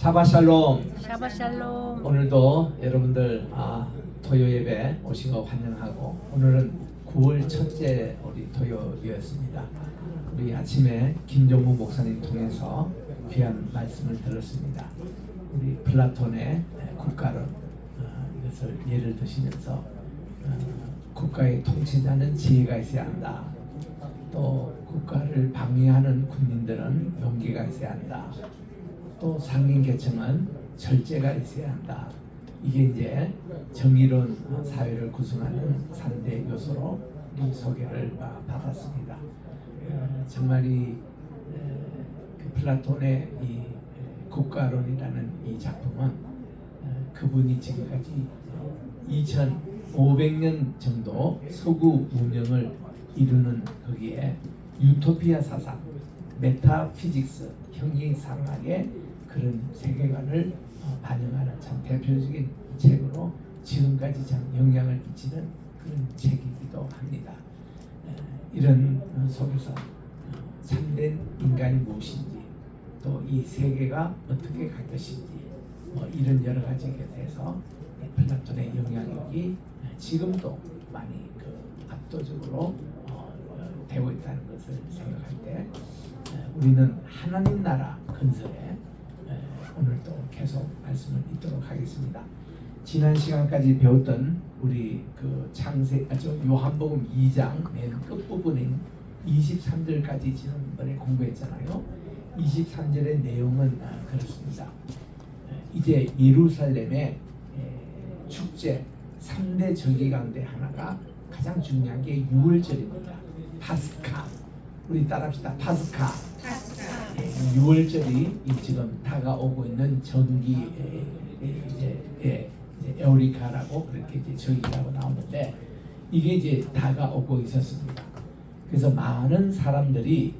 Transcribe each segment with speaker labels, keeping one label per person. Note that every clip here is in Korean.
Speaker 1: 샤바샬롬.
Speaker 2: 샤바샬롬.
Speaker 1: 오늘도 여러분들 토요 예배 오신 거 환영하고, 오늘은 9월 첫째 우리 토요였습니다. 우리 아침에 김종무 목사님 통해서 귀한 말씀을 들었습니다. 우리 플라톤의 국가론, 이것을 예를 드시면서 국가의 통치자는 지혜가 있어야 한다. 또 국가를 방위하는 군인들은 용기가 있어야 한다. 또 상인 계층은 절제가 있어야 한다. 이게 이제 정의로운 사회를 구성하는 3대 요소로 이 소개를 받았습니다. 정말 그 플라톤의 이 국가론이라는 이 작품은 그분이 지금까지 2500년 정도 서구 문명을 이루는 거기에 유토피아 사상, 메타피직스, 형이상학의 그런 세계관을 반영하는 참 대표적인 책으로 지금까지 참 영향을 끼치는 그런 책이기도 합니다. 이런 속에서 참된 인간이 무엇인지, 또 이 세계가 어떻게 갈 것인지, 이런 여러 가지에 대해서 플라톤의 영향력이 지금도 많이 압도적으로 되고 있다는 것을 생각할 때, 우리는 하나님 나라 건설에 오늘도 계속 말씀을 잇도록 하겠습니다. 지난 시간까지 배웠던 우리 요한복음 2장 맨 끝부분인 23절까지 지난번에 공부했잖아요. 23절의 내용은 그렇습니다. 이제 예루살렘의 축제 3대 절기 가운데 하나가 가장 중요한 게 6월절입니다. 파스카. 우리 따라합시다. 파스카. 6월절이 지금 다가오고 있는 정기 이제 에오리카라고 그렇게 이제 절기라고 나오는데, 이게 이제 다가오고 있었습니다. 그래서 많은 사람들이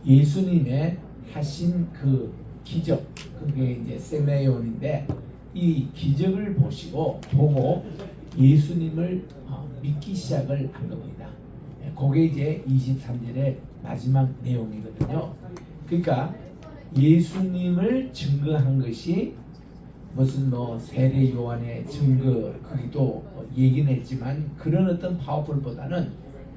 Speaker 1: 예수님의 하신 그 기적, 그게 이제 세메온인데, 이 기적을 보고 예수님을 믿기 시작을 한 겁니다. 그게 이제 23절의 마지막 내용이거든요. 그러니까 예수님을 증거한 것이 무슨 세례 요한의 증거, 거기도 얘기는 했지만, 그런 어떤 파워풀보다는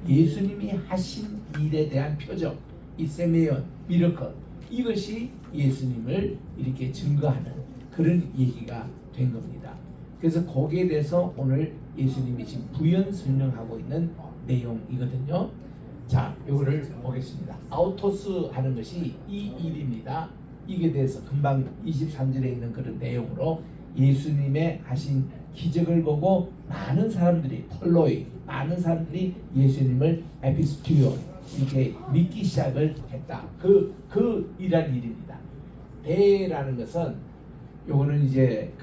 Speaker 1: 예수님이 하신 일에 대한 표적, 이 세메온, 미러클, 이것이 예수님을 이렇게 증거하는 그런 얘기가 된 겁니다. 그래서 거기에 대해서 오늘 예수님이 지금 부연 설명하고 있는 내용이거든요. 자, 이거를 보겠습니다. 아우토스 하는 것이 이 일입니다. 이게 대해서 금방 23절에 있는 그런 내용으로 예수님의 하신 기적을 보고 많은 사람들이 많은 사람들이 예수님을 에피스티온, 이렇게 믿기 시작을 했다. 그 이란 일입니다. 대라는 것은 요거는 이제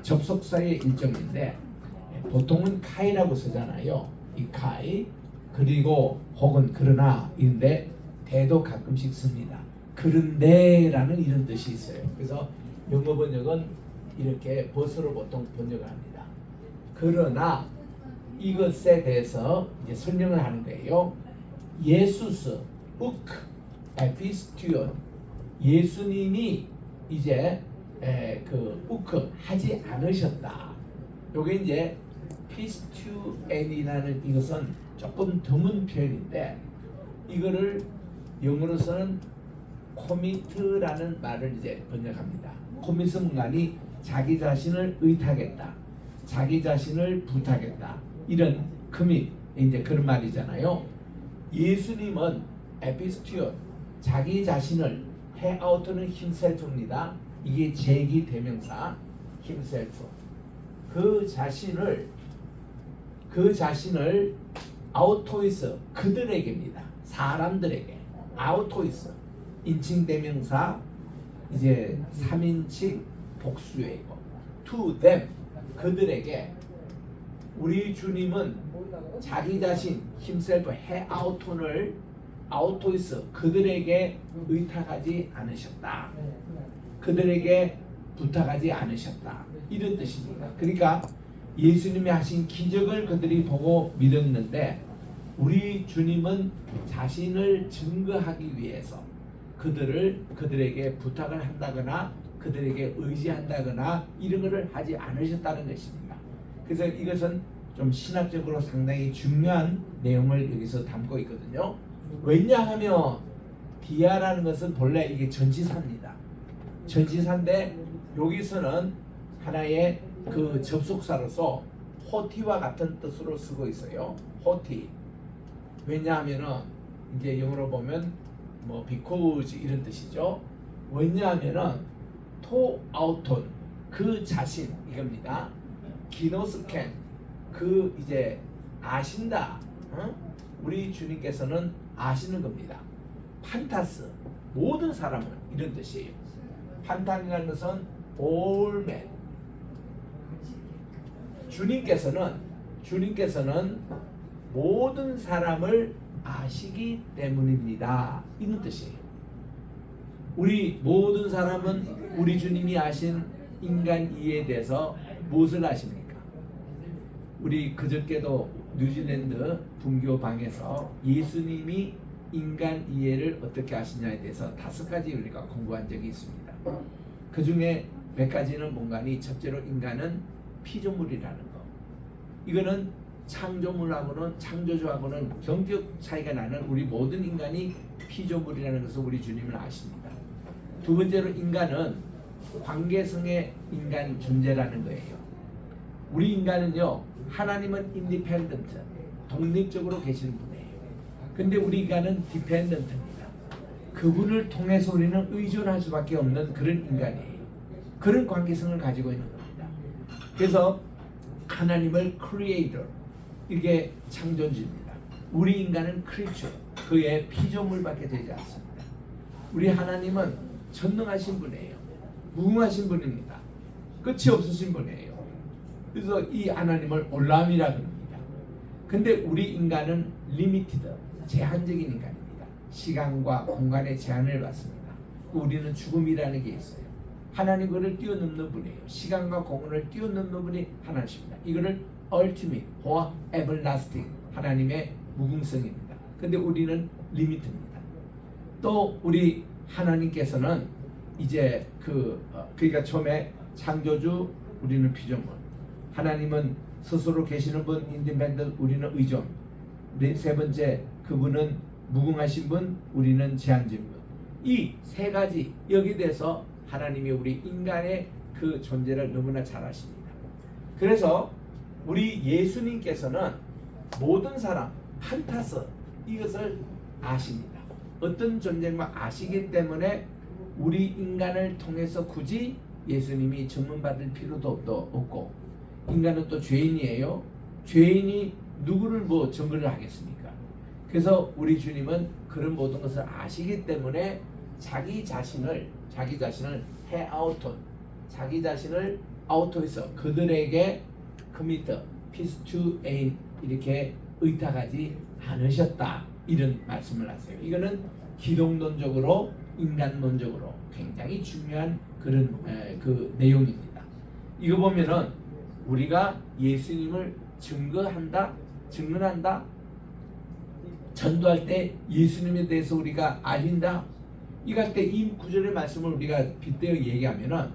Speaker 1: 접속사의 일종인데, 보통은 카이라고 쓰잖아요. 이 카이, 그리고 혹은 그러나, 인데 대도 가끔씩 씁니다. 그런데라는 이런 뜻이 있어요. 그래서 영어 번역은 이렇게 버스로 보통 번역을 합니다. 그러나 이것에 대해서 이제 설명을 하는 거예요. 예수스, 에피스티온, 예수님이 이제 하지 않으셨다. 요게 이제 피스튜엔이라는, 이것은 조금 드문 표현인데, 이거를 영어로서는 코미트라는 말을 이제 번역합니다. 코밋은 뭔가니 자기 자신을 의탁했다, 자기 자신을 부탁했다, 이런 커밋, 이제 그런 말이잖아요. 예수님은 에피스티온, 자기 자신을, 해아우트는 힘셀프입니다. 이게 제기 대명사 힘셀프. 그 자신을 아우토이스, 그들에게입니다. 사람들에게. 아우토이스, 인칭 대명사, 이제 3인칭 복수예요. to them, 그들에게. 우리 주님은 자기 자신, 힘셀프, 해아우톤을 아우토이스, 그들에게 의탁하지 않으셨다. 그들에게 부탁하지 않으셨다. 이런 뜻입니다. 그러니까 예수님이 하신 기적을 그들이 보고 믿었는데, 우리 주님은 자신을 증거하기 위해서, 그들에게 부탁을 한다거나 그들에게 의지한다거나 이런 것을 하지 않으셨다는 것입니다. 그래서 이것은 좀 신학적으로 상당히 중요한 내용을 여기서 담고 있거든요. 왜냐하면 디아라는 것은 본래 이게 전치사입니다. 전치사인데 여기서는 하나의 그 접속사로서 호티와 같은 뜻으로 쓰고 있어요. 호티. 왜냐하면은 이제 영어로 보면 뭐 because 이런 뜻이죠. 왜냐하면은 토 아우톤 그 자신 이겁니다. 기노스캔 그 이제 아신다. 우리 주님께서는 아시는 겁니다. 판타스 모든 사람을 이런 뜻이에요. 판탄이라는 것은 all men. 주님께서는 모든 사람을 아시기 때문입니다. 이런 뜻이에요. 우리 모든 사람은 우리 주님이 아신 인간 이해에 대해서 무엇을 아십니까? 우리 그저께도 뉴질랜드 분교방에서 예수님이 인간 이해를 어떻게 하시냐에 대해서 5가지 우리가 공부한 적이 있습니다. 그 중에 몇 가지는 뭔가니 첫째로 인간은 피조물이라는 거. 이거는 창조물하고는 창조주하고는 경적 차이가 나는 우리 모든 인간이 피조물이라는 것을 우리 주님은 아십니다. 두 번째로 인간은 관계성의 인간 존재라는 거예요. 우리 인간은요, 하나님은 인디펜던트, 독립적으로 계시는 분이에요. 근데 우리 인간은 디펜던트입니다. 그분을 통해서 우리는 의존할 수밖에 없는 그런 인간이에요. 그런 관계성을 가지고 있는 겁니다. 그래서 하나님을 크리에이터, 이게 창조주입니다. 우리 인간은 크리처, 그의 피조물밖에 되지 않습니다. 우리 하나님은 전능하신 분이에요. 무궁하신 분입니다. 끝이 없으신 분이에요. 그래서 이 하나님을 올람이라 그럽니다. 근데 우리 인간은 리미티드, 제한적인 인간입니다. 시간과 공간의 제한을 받습니다. 우리는 죽음이라는 게 있어요. 하나님 그를 뛰어넘는 분이에요. 시간과 공간을 뛰어넘는 분이 하나님입니다. 이거를 ultimate or everlasting, 하나님의 무궁성입니다. 근데 우리는 리미트입니다. 또 우리 하나님께서는 이제 그러니까 처음에 창조주, 우리는 피조물. 하나님은 스스로 계시는 분, 인디펜던트, 우리는 의존. 세 번째, 그분은 무궁하신 분, 우리는 제한적인 분. 이 3가지 여기 대해서 하나님이 우리 인간의 그 존재를 너무나 잘 아십니다. 그래서 우리 예수님께서는 모든 사람, 판타스, 이것을 아십니다. 어떤 존재인가 아시기 때문에 우리 인간을 통해서 굳이 예수님이 증문받을 필요도 없고, 인간은 또 죄인이에요. 죄인이 누구를 뭐 증거를 하겠습니까? 그래서 우리 주님은 그런 모든 것을 아시기 때문에 자기 자신을 해아우톤, 자기 자신을 아우토에서 그들에게 커미터, 피스 투 에인 이렇게 의탁하지 않으셨다, 이런 말씀을 하세요. 이거는 기독론적으로, 인간론적으로 굉장히 중요한 그런 그 내용입니다. 이거 보면은 우리가 예수님을 증언한다, 전도할 때 예수님에 대해서 우리가 알린다, 이럴 때 이 구절의 말씀을 우리가 빗대어 얘기하면은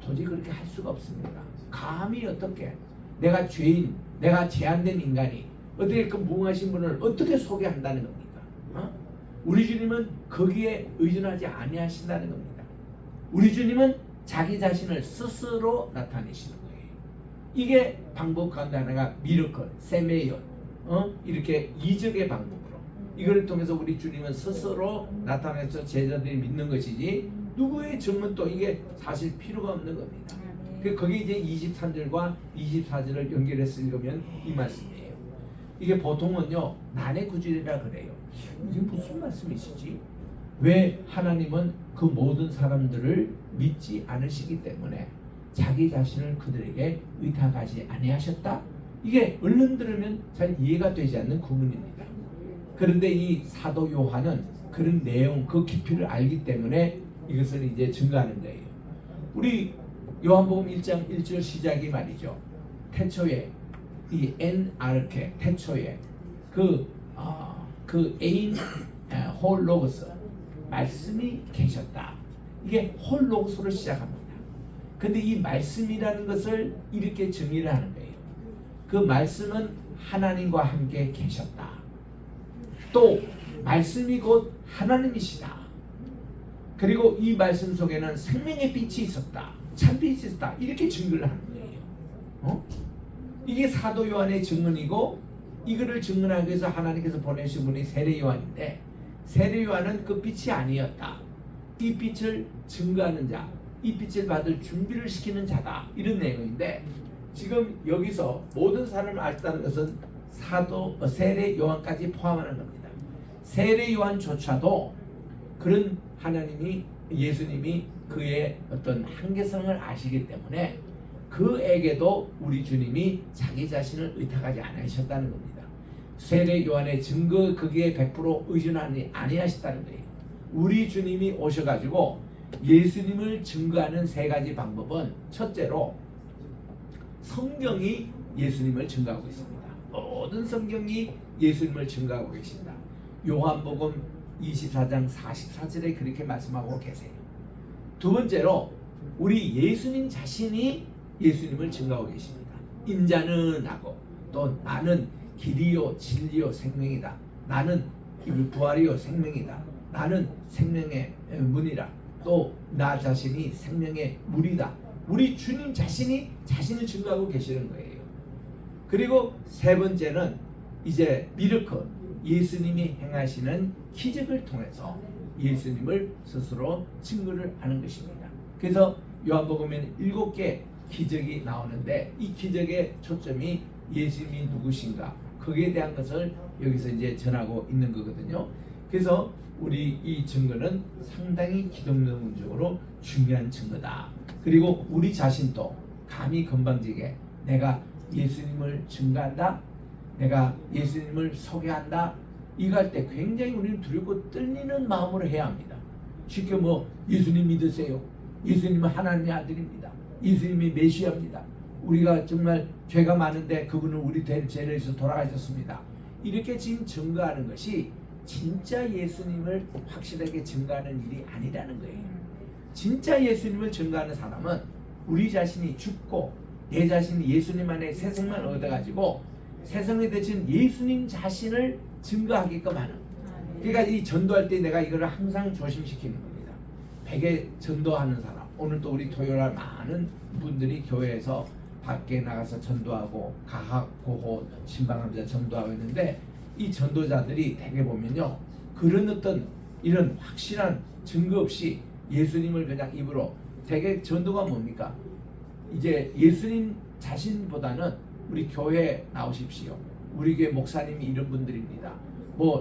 Speaker 1: 도저히 그렇게 할 수가 없습니다. 감히 어떻게 내가 죄인, 내가 제한된 인간이 어떻게 그 무궁하신 분을 어떻게 소개한다는 겁니까? 우리 주님은 거기에 의존하지 아니하신다는 겁니다. 우리 주님은 자기 자신을 스스로 나타내시는 거예요. 이게 방법 가운데 하나가 미러클, 세메이온, 이렇게 이적의 방법으로 이걸 통해서 우리 주님은 스스로 나타내서 제자들이 믿는 것이지 누구의 증언도 이게 사실 필요가 없는 겁니다. 거기 이제 23절과 24절을 연결해서 읽으면 이 말씀이에요. 이게 보통은요 난해 구절이라 그래요. 이게 무슨 말씀이시지? 왜 하나님은 그 모든 사람들을 믿지 않으시기 때문에 자기 자신을 그들에게 의탁하지 아니하셨다? 이게 얼른 들으면 잘 이해가 되지 않는 구문입니다. 그런데 이 사도 요한은 그런 내용, 그 깊이를 알기 때문에 이것을 이제 증거하는 거예요. 우리 요한복음 1장 1절 시작이 말이죠. 태초에 이 엔아르케, 태초에 그 에인 홀로그스, 말씀이 계셨다. 이게 홀로고스로 시작합니다. 근데 이 말씀이라는 것을 이렇게 정의를 하는 거예요. 그 말씀은 하나님과 함께 계셨다. 또 말씀이 곧 하나님이시다. 그리고 이 말씀 속에는 생명의 빛이 있었다. 참빛이 있었다. 이렇게 증거를 하는 거예요. 이게 사도 요한의 증언이고, 이거를 증언하기 위해서 하나님께서 보내신 분이 세례 요한인데, 세례 요한은 그 빛이 아니었다. 이 빛을 증거하는 자, 이 빛을 받을 준비를 시키는 자다. 이런 내용인데, 지금 여기서 모든 사람을 알다는 것은 세례 요한까지 포함하는 겁니다. 세례 요한조차도 그런 하나님이, 예수님이 그의 어떤 한계성을 아시기 때문에 그에게도 우리 주님이 자기 자신을 의탁하지 않으셨다는 겁니다. 세례 요한의 증거 거기에 100% 의존하지 아니하셨다는 거예요. 우리 주님이 오셔가지고 예수님을 증거하는 세 가지 방법은, 첫째로 성경이 예수님을 증거하고 있습니다. 모든 성경이 예수님을 증거하고 계십니다. 요한복음 24장 44절에 그렇게 말씀하고 계세요. 두 번째로 우리 예수님 자신이 예수님을 증거하고 계십니다. 인자는 하고, 또 나는 길이요 진리요 생명이다. 나는 부활이요 생명이다. 나는 생명의 문이라. 또 나 자신이 생명의 물이다. 우리 주님 자신이 자신을 증거하고 계시는 거예요. 그리고 세 번째는 이제 미르클, 예수님이 행하시는 기적을 통해서 예수님을 스스로 증거를 하는 것입니다. 그래서 요한복음에는 7개 기적이 나오는데, 이 기적의 초점이 예수님이 누구신가, 거기에 대한 것을 여기서 이제 전하고 있는 거거든요. 그래서 우리 이 증거는 상당히 기독론적으로 중요한 증거다. 그리고 우리 자신도 감히 건방지게 내가 예수님을 증거한다, 내가 예수님을 소개한다, 이거 할 때 굉장히 우리는 두렵고 떨리는 마음으로 해야 합니다. 쉽게 예수님 믿으세요, 예수님은 하나님의 아들입니다, 예수님이 메시아입니다, 우리가 정말 죄가 많은데 그분은 우리 죄를 위해서 돌아가셨습니다, 이렇게 지금 증거하는 것이 진짜 예수님을 확실하게 증거하는 일이 아니라는 거예요. 진짜 예수님을 증거하는 사람은 우리 자신이 죽고 내 자신이 예수님 안에 새 생명을 얻어가지고 세상에 대신 예수님 자신을 증거하게끔 하는, 그러니까 이 전도할 때 내가 이거를 항상 조심시키는 겁니다. 100에 전도하는 사람, 오늘 또 우리 토요일날 많은 분들이 교회에서 밖에 나가서 전도하고 가학, 고호, 신방암자 전도하고 있는데, 이 전도자들이 대개 보면요, 그런 어떤 이런 확실한 증거 없이 예수님을 그냥 입으로, 대개 전도가 뭡니까? 이제 예수님 자신보다는 우리 교회에 나오십시오, 우리 교회 목사님이 이런 분들입니다,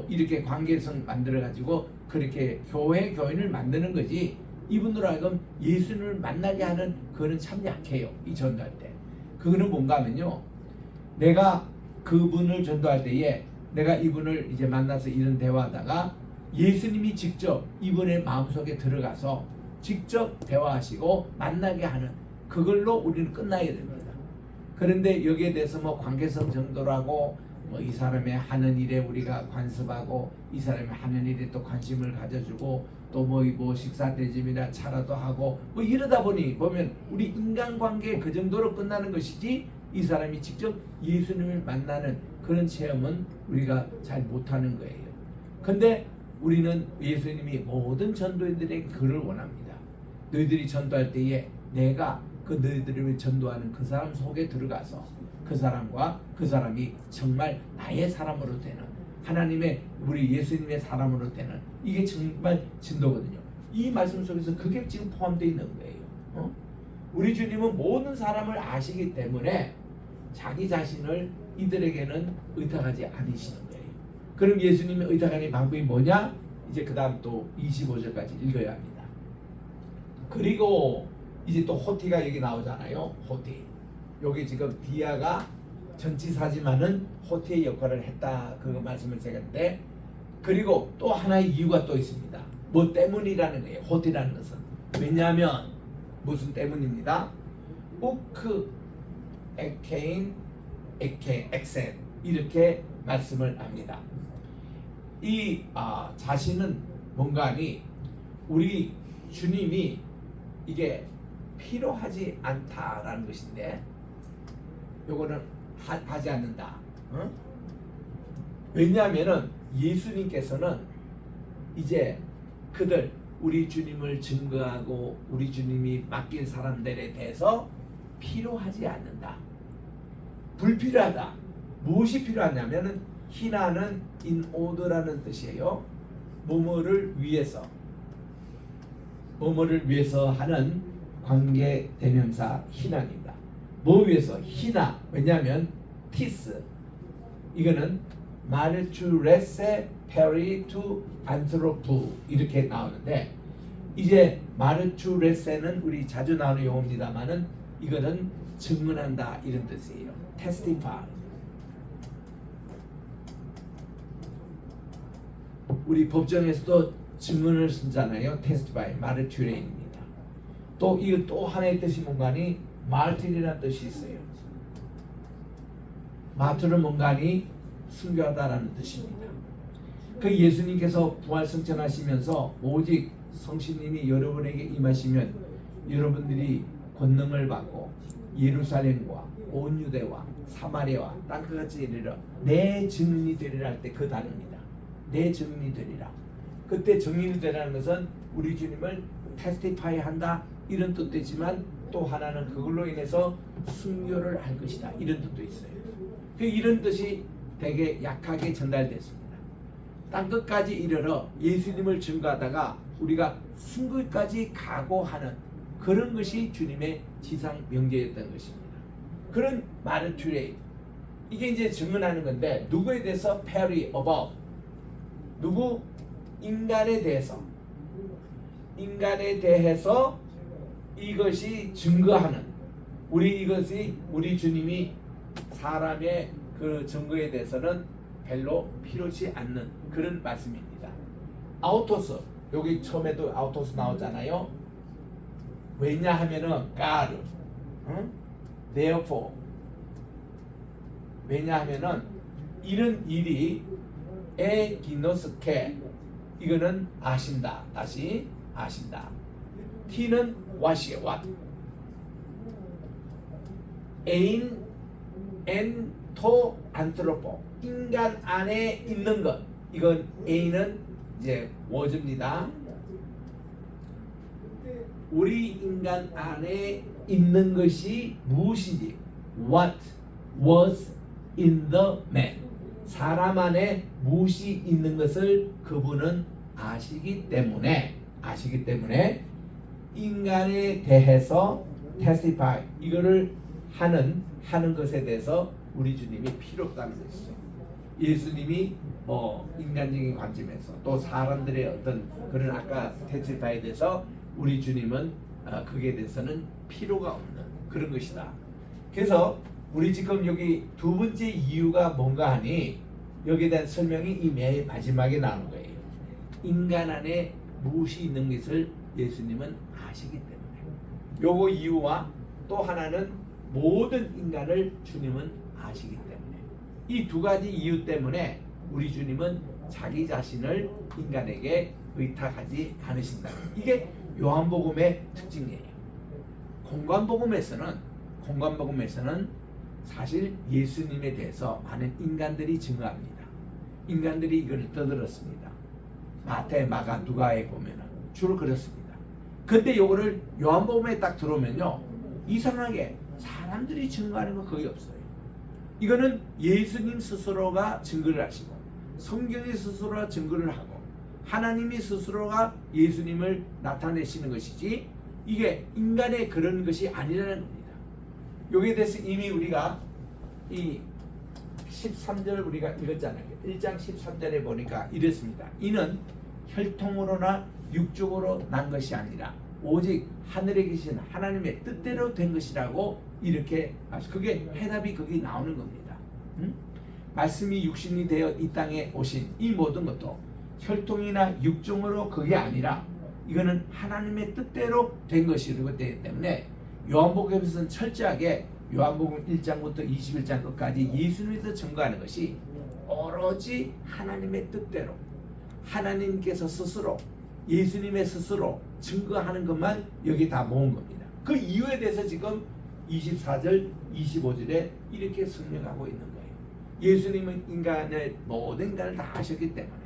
Speaker 1: 이렇게 관계성 만들어 가지고 그렇게 교인을 만드는 거지, 이분으로 하여금 예수님을 만나게 하는 그거는 참 약해요. 이 전도할 때 그거는 뭔가 하면요, 내가 그분을 전도할 때에 내가 이분을 이제 만나서 이런 대화하다가 예수님이 직접 이분의 마음속에 들어가서 직접 대화하시고 만나게 하는, 그걸로 우리는 끝나야 됩니다. 그런데 여기에 대해서 관계성 정도라고 이 사람의 하는 일에 우리가 관습하고, 이 사람의 하는 일에 또 관심을 가져주고, 또 식사 대접이나 차라도 하고 이러다 보니 보면 우리 인간관계 그 정도로 끝나는 것이지, 이 사람이 직접 예수님을 만나는 그런 체험은 우리가 잘 못하는 거예요. 근데 우리는 예수님이 모든 전도인들에게 그를 원합니다. 너희들이 전도할 때에 내가 그 너희들을 전도하는 그 사람 속에 들어가서 그 사람과 그 사람이 정말 나의 사람으로 되는, 하나님의 우리 예수님의 사람으로 되는, 이게 정말 진도거든요. 이 말씀 속에서 그게 지금 포함되어 있는 거예요. 우리 주님은 모든 사람을 아시기 때문에 자기 자신을 이들에게는 의탁하지 않으시는 거예요. 그럼 예수님의 의탁하는 방법이 뭐냐? 이제 그 다음 또 25절까지 읽어야 합니다. 그리고 이제 또 호티가 여기 나오잖아요. 호티. 여기 지금 디아가 전치사지만은 호티의 역할을 했다, 그거 말씀을 제가 했는데, 그리고 또 하나의 이유가 또 있습니다. 뭐 때문이라는 거예요. 호티라는 것은 왜냐하면 무슨 때문입니다. 우크 에케인 에케 엑센 이렇게 말씀을 합니다. 이 자신은 뭔가니 우리 주님이 이게 필요하지 않다라는 것인데 요거는 하지 않는다. 어? 왜냐하면은 예수님께서는 이제 그들 우리 주님을 증거하고 우리 주님이 맡긴 사람들에 대해서 필요하지 않는다. 불필요하다. 무엇이 필요하냐면은 희나는 in order라는 뜻이에요. 뭐뭐를 위해서 하는 관계 대명사 희나입니다. 뭐 위해서? 희나. 왜냐하면 티스 이거는 마르투레세 페리 투 안트로프 이렇게 나오는데 이제 마르투레세는 우리 자주 나오는 용어입니다만은 이거는 증언한다 이런 뜻이에요. testify. 우리 법정에서도 증언을 쓰잖아요. testify, 마르투레입니다. 또 이거 또 하나의 뜻이 뭔가니 마르틴이라는 뜻이 있어요. 마투르 뭔가니 순교하다라는 뜻입니다. 그 예수님께서 부활승천하시면서 오직 성신님이 여러분에게 임하시면 여러분들이 권능을 받고 예루살렘과 온 유대와 사마리아와 땅끝까지 이르러 내 증인이 되리라 할 때 그 단어입니다. 내 증인이 되리라. 그때 증인이 되라는 것은 우리 주님을 테스티파이 한다 이런 뜻도 있지만 또 하나는 그걸로 인해서 순교를 할 것이다 이런 뜻도 있어요. 그 이런 뜻이 되게 약하게 전달됐습니다. 땅끝까지 이르러 예수님을 증거하다가 우리가 승구까지 각오하는 그런 것이 주님의 지상 명제였던 것입니다. 그런 마르투레이 이게 이제 증언하는 건데 누구에 대해서 페리 어바웃 누구 인간에 대해서 이것이 증거하는 이것이 우리 주님이 사람의 그 증거에 대해서는 별로 필요치 않는 그런 말씀입니다. 아우토스 여기 처음에도 아우토스 나오잖아요. 왜냐하면은 God, therefore 왜냐하면은 이런 일이 에기노스케 이거는 아신다. 다시 아신다. T는 what이에요. what. 에인 엔토 안트로포 인간 안에 있는 것. 이건 A는 이제 워즈입니다. 우리 인간 안에 있는 것이 무엇인지 what was in the man 사람 안에 무엇이 있는 것을 그분은 아시기 때문에 인간에 대해서 testify 이거를 하는 것에 대해서 우리 주님이 필요 없다는 것이죠. 예수님이 인간적인 관점에서 또 사람들의 어떤 그런 아까 testify에 대해서 우리 주님은 그게 대해서는 필요가 없는 그런 것이다. 그래서 우리 지금 여기 두 번째 이유가 뭔가 하니 여기에 대한 설명이 이 맨 마지막에 나오는 거예요. 인간 안에 무엇이 있는 것을 예수님은 아시기 때문에 요거 이유와 또 하나는 모든 인간을 주님은 아시기 때문에 이 두 가지 이유 때문에 우리 주님은 자기 자신을 인간에게 의탁하지 않으신다. 이게 요한복음의 특징이에요. 공관복음에서는 사실 예수님에 대해서 많은 인간들이 증거합니다. 인간들이 이걸 떠들었습니다. 마태, 마가, 누가에 보면은 주로 그렇습니다. 근데 요거를 요한복음에 딱 들어오면요 이상하게 사람들이 증거하는 거 거의 없어요. 이거는 예수님 스스로가 증거를 하시고 성경이 스스로가 증거를 하고 하나님이 스스로가 예수님을 나타내시는 것이지 이게 인간의 그런 것이 아니라는 겁니다. 여기에 대해서 이미 우리가 이 13절 우리가 읽었잖아요. 1장 13절에 보니까 이랬습니다. 이는 혈통으로나 육적으로 난 것이 아니라 오직 하늘에 계신 하나님의 뜻대로 된 것이라고 이렇게 그게 해답이 거기 나오는 겁니다. 말씀이 육신이 되어 이 땅에 오신 이 모든 것도 혈통이나 육종으로 그게 아니라 이거는 하나님의 뜻대로 된 것이기 때문에 요한복음에서는 철저하게 요한복음 1장부터 21장 끝까지 예수님께서 증거하는 것이 오로지 하나님의 뜻대로 하나님께서 스스로 예수님의 스스로 증거하는 것만 여기 다 모은 겁니다. 그 이유에 대해서 지금 24절, 25절에 이렇게 설명하고 있는 거예요. 예수님은 인간의 모든 인간을 다 아셨기 때문에,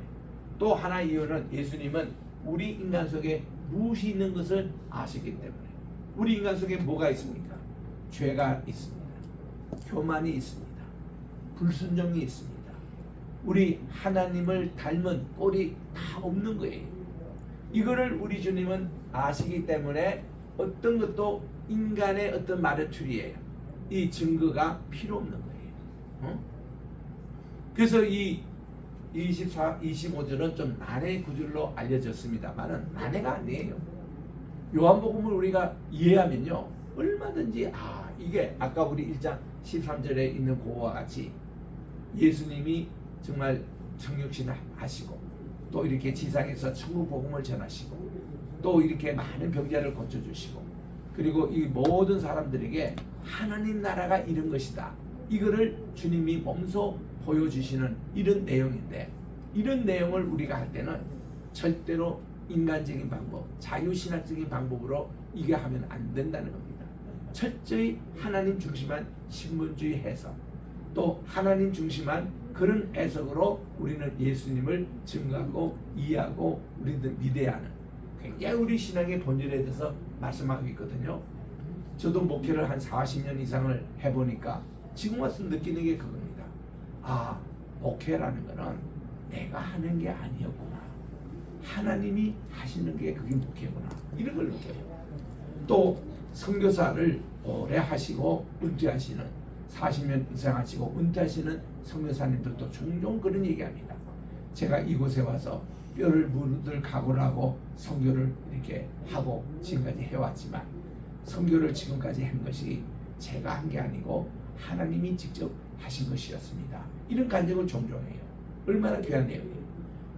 Speaker 1: 또 하나 이유는 예수님은 우리 인간 속에 무엇이 있는 것을 아셨기 때문에. 우리 인간 속에 뭐가 있습니까? 죄가 있습니다. 교만이 있습니다. 불순종이 있습니다. 우리 하나님을 닮은 꼴이 다 없는 거예요. 이거를 우리 주님은 아시기 때문에 어떤 것도 인간의 어떤 마르투리예요. 이 증거가 필요 없는 거예요. 그래서 이 24, 25절은 좀 난해 구절로 알려졌습니다만은 난해가 아니에요. 요한복음을 우리가 이해하면요, 얼마든지 이게 아까 우리 1장 13절에 있는 그거와 같이 예수님이 정말 정육신 하시고, 또 이렇게 지상에서 천국 복음을 전하시고, 또 이렇게 많은 병자를 고쳐주시고, 그리고 이 모든 사람들에게 하나님 나라가 이런 것이다, 이거를 주님이 몸소 보여주시는 이런 내용인데, 이런 내용을 우리가 할 때는 절대로 인간적인 방법, 자유신학적인 방법으로 이게 하면 안 된다는 겁니다. 철저히 하나님 중심한 신분주의 해석, 또 하나님 중심한 그런 해석으로 우리는 예수님을 증거하고 이해하고 우리들 믿어야 하는, 굉장히 우리 신앙의 본질에 대해서 말씀하고 있거든요. 저도 목회를 한 40년 이상을 해보니까 지금 와서 느끼는 게 그겁니다. 목회라는 거는 내가 하는 게 아니었구나, 하나님이 하시는 게 그게 목회구나, 이런 걸 느껴요. 또 선교사를 오래 하시고 은퇴하시는, 40년 이상 하시고 은퇴하시는 선교사님들도 종종 그런 얘기합니다. 제가 이곳에 와서 뼈를 묻을 각오를 하고 선교를 이렇게 하고 지금까지 해왔지만, 선교를 지금까지 한 것이 제가 한 게 아니고 하나님이 직접 하신 것이었습니다. 이런 간증을 종종 해요. 얼마나 귀한 내용이에요.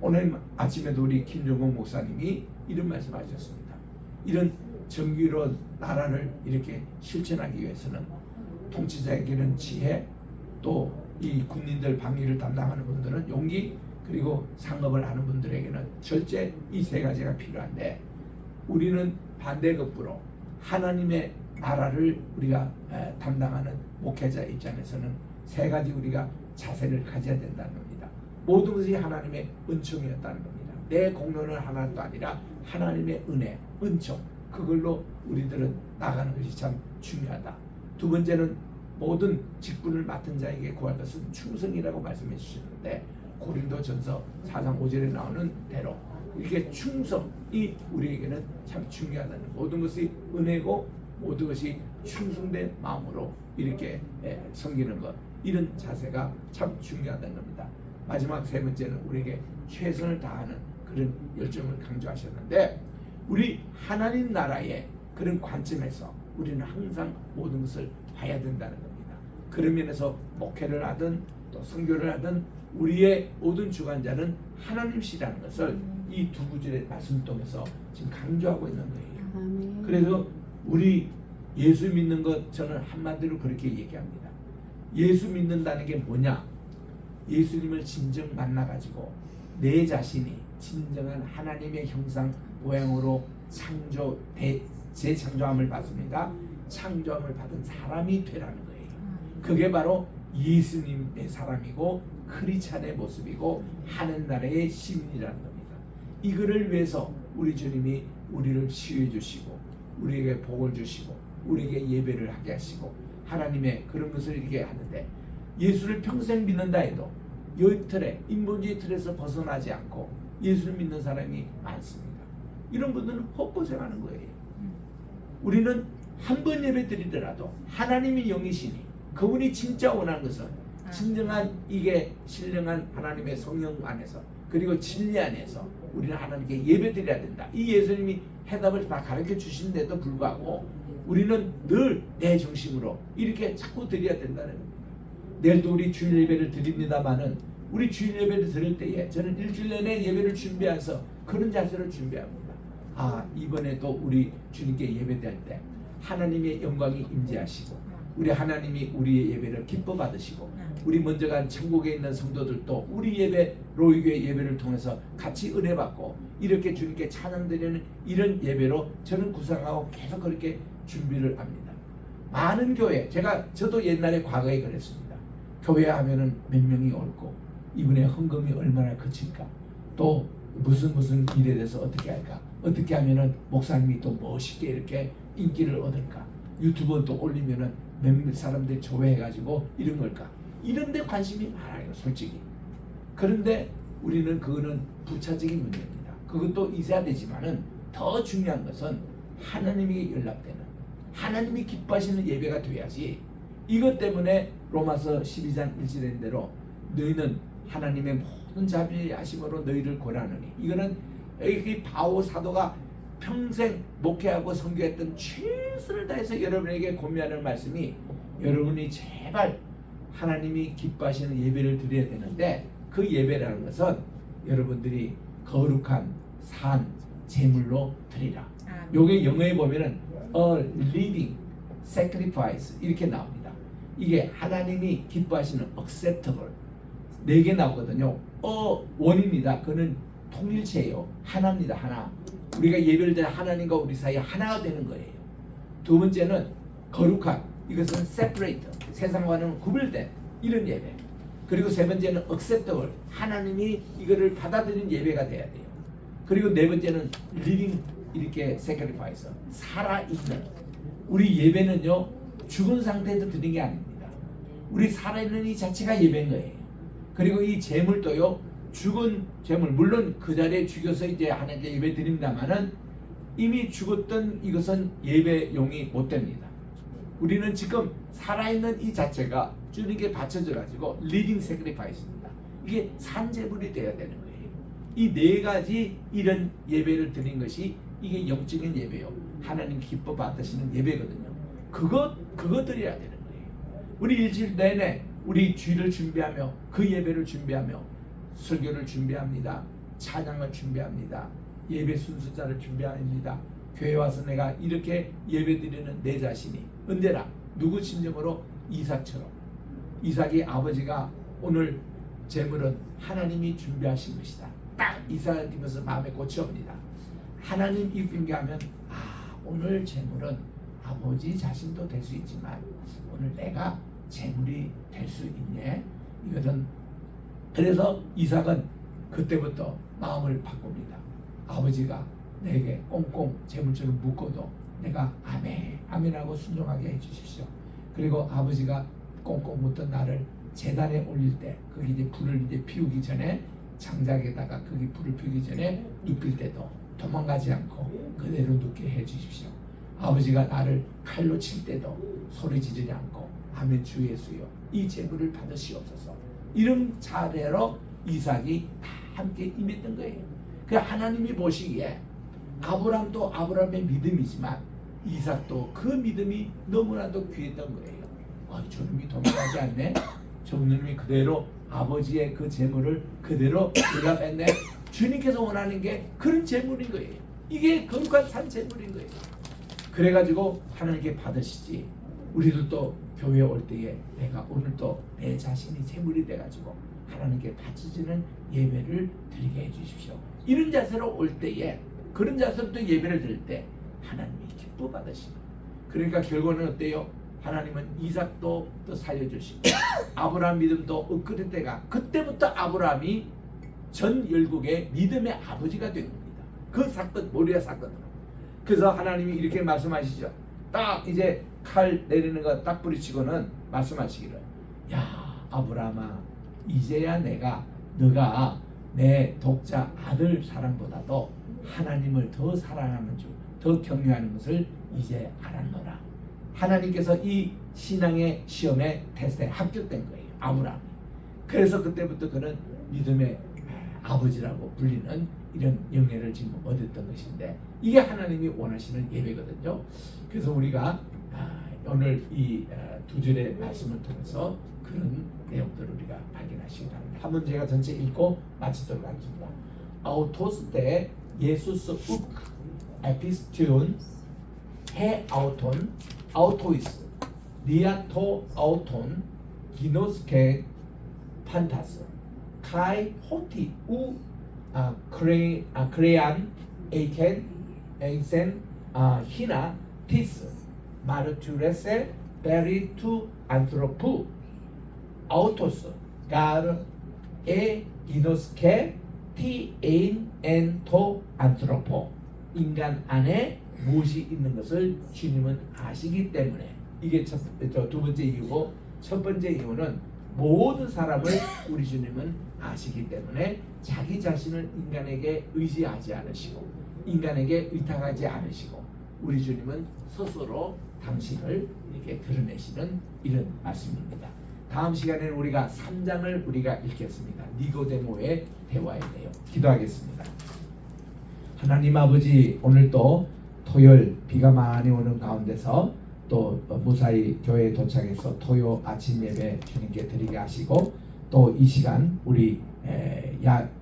Speaker 1: 오늘 아침에도 우리 김종국 목사님이 이런 말씀하셨습니다. 이런 정의로운 나라를 이렇게 실천하기 위해서는 통치자에게는 지혜, 또 이 군인들 방위를 담당하는 분들은 용기, 그리고 상업을 하는 분들에게는 절제, 이 세 가지가 필요한데, 우리는 반대급부로 하나님의 나라를 우리가 담당하는 목회자 입장에서는 세 가지 우리가 자세를 가져야 된다는 겁니다. 모든 것이 하나님의 은총이었다는 겁니다. 내 공로는 하나도 아니라 하나님의 은혜, 은총, 그걸로 우리들은 나가는 것이 참 중요하다. 두 번째는 모든 직분을 맡은 자에게 구할 것은 충성이라고 말씀해 주시는데, 고린도전서 4장 5절에 나오는 대로 이렇게 충성이 우리에게는 참 중요하다는, 모든 것이 은혜고 모든 것이 충성된 마음으로 이렇게 섬기는 것, 이런 자세가 참 중요하다는 겁니다. 마지막 세 번째는 우리에게 최선을 다하는 그런 열정을 강조하셨는데, 우리 하나님 나라의 그런 관점에서 우리는 항상 모든 것을 봐야 된다는 겁니다. 그런 면에서 목회를 하든 또 선교를 하든 우리의 모든 주관자는 하나님이시라는 것을 이 두 구절의 말씀 통해서 지금 강조하고 있는 거예요. 그래서 우리 예수 믿는 것, 저는 한마디로 그렇게 얘기합니다. 예수 믿는다는 게 뭐냐? 예수님을 진정 만나가지고 내 자신이 진정한 하나님의 형상 모양으로 재창조함을 받습니다. 창조함을 받은 사람이 되라는 거예요. 그게 바로 예수님의 사람이고 크리스찬의 모습이고 하는 나라의 시민이라는 겁니다. 이거를 위해서 우리 주님이 우리를 치유해 주시고 우리에게 복을 주시고 우리에게 예배를 하게 하시고 하나님의 그런 것을 이렇게 하는데, 예수를 평생 믿는다 해도 이 틀에, 인본주의 틀에서 벗어나지 않고 예수를 믿는 사람이 많습니다. 이런 분들은 헛고생하는 거예요. 우리는 한 번 예배 드리더라도 하나님이 영이시니 그분이 진짜 원하는 것은 진정한 이게 신령한 하나님의 성령 안에서, 그리고 진리 안에서 우리는 하나님께 예배 드려야 된다. 이 예수님이 해답을 다 가르쳐 주시는데도 불구하고 우리는 늘 내 중심으로 이렇게 자꾸 드려야 된다는 겁니다. 내일도 우리 주일 예배를 드립니다마는, 우리 주일 예배를 드릴 때에 저는 일주일 내내 예배를 준비해서 그런 자세를 준비합니다. 이번에도 우리 주님께 예배드릴 때 하나님의 영광이 임재하시고 우리 하나님이 우리의 예배를 기뻐 받으시고 우리 먼저 간 천국에 있는 성도들도 우리 예배 로이교회 예배를 통해서 같이 은혜 받고 이렇게 주님께 찬양드리는 이런 예배로 저는 구상하고 계속 그렇게 준비를 합니다. 많은 교회 저도 옛날에 과거에 그랬습니다. 교회 하면은 몇 명이 옳고 이분의 헌금이 얼마나 그칠까 또 무슨 일에 대해서 어떻게 할까 어떻게 하면은 목사님이 또 멋있게 이렇게 인기를 얻을까 유튜브에 또 올리면은 몇몇 사람들이 조회해가지고 이런 걸까 이런 데 관심이 많아요 솔직히. 그런데 우리는 그거는 부차적인 문제입니다. 그것도 있어야 되지만은 더 중요한 것은 하나님에게 연락되는 하나님이 기뻐하시는 예배가 돼야지. 이것 때문에 로마서 12장 1절인 대로 너희는 하나님의 모든 자비하심으로 너희를 권하느니 이거는 이 바오 사도가 평생 목회하고 선교했던 최선을 다해서 여러분에게 권면하는 말씀이 여러분이 제발 하나님이 기뻐하시는 예배를 드려야 되는데 그 예배라는 것은 여러분들이 거룩한 산 제물로 드리라. 요게 영어에 보면은 a living sacrifice 이렇게 나옵니다. 이게 하나님이 기뻐하시는 acceptable 4개 나오거든요. 원입니다. 그는 통일체예요. 하나입니다. 하나. 우리가 예배를 드려 하나님과 우리 사이에 하나가 되는 거예요. 두 번째는 거룩한 이것은 separate 세상과는 구별된 이런 예배. 그리고 세 번째는 acceptable 하나님이 이거를 받아들이는 예배가 돼야 돼요. 그리고 네 번째는 living 이렇게 sacrifice 살아있는 우리 예배는요 죽은 상태에서 드리는 게 아닙니다. 우리 살아있는 이 자체가 예배인 거예요. 그리고 이 제물도요 죽은 제물 물론 그 자리에 죽여서 이제 하나님께 예배 드린다마는 이미 죽었던 이것은 예배용이 못 됩니다. 우리는 지금 살아있는 이 자체가 주님께 바쳐져 가지고 리딩 세크리파이스입니다. 이게 산제물이 되어야 되는 거예요. 이 4가지 이런 예배를 드린 것이 이게 영적인 예배요. 하나님 기뻐 받으시는 예배거든요. 그거 드려야 되는 거예요. 우리 일주일 내내 우리 주일을 준비하며 그 예배를 준비하며 설교를 준비합니다. 찬양을 준비합니다. 예배 순서자를 준비합니다. 교회 와서 내가 이렇게 예배드리는 내 자신이 언제나 누구 심정으로 이삭처럼 이삭이 아버지가 오늘 제물은 하나님이 준비하신 것이다. 딱 이삭을 들으면서 마음에 꽂혀옵니다. 하나님 입인가하면 오늘 제물은 아버지 자신도 될 수 있지만 오늘 내가 제물이 될 수 있네. 이것은 그래서 이삭은 그때부터 마음을 바꿉니다. 아버지가 내게 꽁꽁 제물처럼 묶어도 내가 아멘하고 순종하게 해주십시오. 그리고 아버지가 꽁꽁 묶던 나를 제단에 올릴 때 거기 이제 불을 이제 피우기 전에 장작에다가 거기 불을 피우기 전에 눕힐 때도 도망가지 않고 그대로 눕게 해주십시오. 아버지가 나를 칼로 칠 때도 소리 지르지 않고 아멘 주 예수여 이 제물을 받으시옵소서. 이런 차례로 이삭이 다 함께 임했던 거예요. 그 하나님이 보시기에 아브람도 아브람의 믿음이지만 이삭도 그 믿음이 너무나도 귀했던 거예요. 저놈이 도망가지 않네. 저놈이 그대로 아버지의 그 제물을 그대로 대답했네. 주님께서 원하는 게 그런 제물인 거예요. 이게 거룩한 산 제물인 거예요. 그래가지고 하나님께 받으시지. 우리들도 교회 올 때에 내가 오늘도 내 자신이 제물이 돼가지고 하나님께 바쳐지는 예배를 드리게 해주십시오. 이런 자세로 올 때에 그런 자세로 또 예배를 드릴 때 하나님이 기뻐 받으시고 그러니까 결과는 어때요? 하나님은 이삭도 또 살려주시고 아브라함 믿음도 엊그릴 때가 그때부터 아브라함이 전 열국의 믿음의 아버지가 된 겁니다. 그 사건 모리아 사건으로. 그래서 하나님이 이렇게 말씀하시죠. 딱 이제 칼 내리는 거 딱 부딪히고는 말씀하시기를 야 아브라함아 이제야 너가 내 독자 아들 사랑보다도 하나님을 더 사랑하는 줄 더 경외하는 것을 이제 알았노라. 하나님께서 이 신앙의 시험에 테스트에 합격된 거예요. 아브라함이. 그래서 그때부터 그는 믿음의 아버지라고 불리는 이런 영예를 지금 얻었던 것인데 이게 하나님이 원하시는 예배거든요. 그래서 우리가 오늘 이 2절의 말씀을 통해서 그런 내용들을 우리가 발견하시기 바랍니다. 한번 제가 전체 읽고 마치도록 하겠습니다. 아우토스 때 예수스 우크 에피스티온 해 아우톤 아우토이스 리아토 아우톤 기노스케 판타스 카이 호티 우 크레안 에이켄 에이센 히나 티스 마르투레세 베리투 안트로프 아우토스 가르 에 기노스케 티에인 엔토 안트로포 인간 안에 무엇이 있는 것을 주님은 아시기 때문에 이게 두 번째 이유고 첫 번째 이유는 모든 사람을 우리 주님은 아시기 때문에 자기 자신을 인간에게 의지하지 않으시고 인간에게 의탁하지 않으시고 우리 주님은 스스로 당신을 이렇게 드러내시는 이런 말씀입니다. 다음 시간에는 우리가 3장을 우리가 읽겠습니다. 니고데모의 대화의 내용 기도하겠습니다. 하나님 아버지, 오늘 또 토요일 비가 많이 오는 가운데서 또 무사히 교회에 도착해서 토요 아침 예배 주님께 드리게 하시고 또 이 시간 우리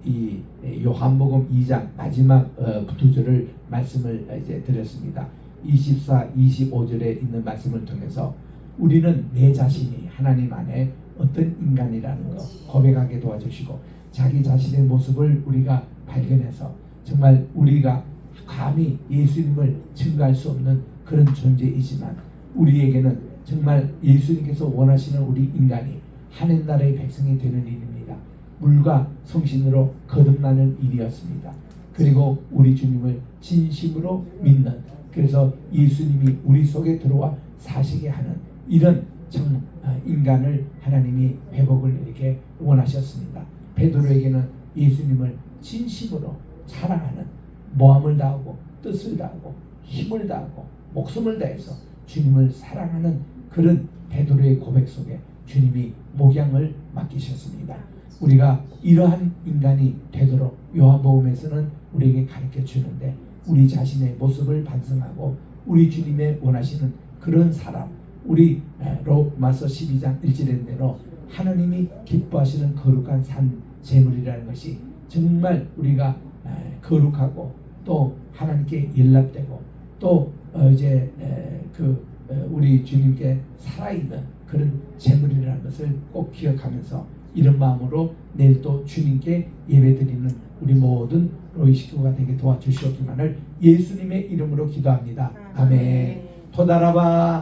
Speaker 1: 이 요한복음 2장 마지막 두 절을 말씀을 이제 드렸습니다. 24, 25절에 있는 말씀을 통해서 우리는 내 자신이 하나님 안에 어떤 인간이라는 것 고백하게 도와주시고 자기 자신의 모습을 우리가 발견해서 정말 우리가 감히 예수님을 증거할 수 없는 그런 존재이지만 우리에게는 정말 예수님께서 원하시는 우리 인간이 하늘나라의 백성이 되는 일입니다. 물과 성신으로 거듭나는 일이었습니다. 그리고 우리 주님을 진심으로 믿는, 그래서 예수님이 우리 속에 들어와 사시게 하는 이런 인간을 하나님이 회복을 이렇게 원하셨습니다. 베드로에게는 예수님을 진심으로 사랑하는, 모함을 다하고 뜻을 다하고 힘을 다하고 목숨을 다해서 주님을 사랑하는 그런 베드로의 고백 속에 주님이 목양을 맡기셨습니다. 우리가 이러한 인간이 되도록 요한복음에서는 우리에게 가르쳐 주는데 우리 자신의 모습을 반성하고 우리 주님의 원하시는 그런 사람, 우리 로마서 12장 1절의 대로 하나님이 기뻐하시는 거룩한 산 제물이라는 것이 정말 우리가 거룩하고 또 하나님께 연락되고 또 우리 주님께 살아있는 그런 제물이라는 것을 꼭 기억하면서 이런 마음으로 내일 또 주님께 예배드리는 우리 모든 로이 식구가 되게 도와주시옵기만을 예수님의 이름으로 기도합니다. 아멘. 토다라바.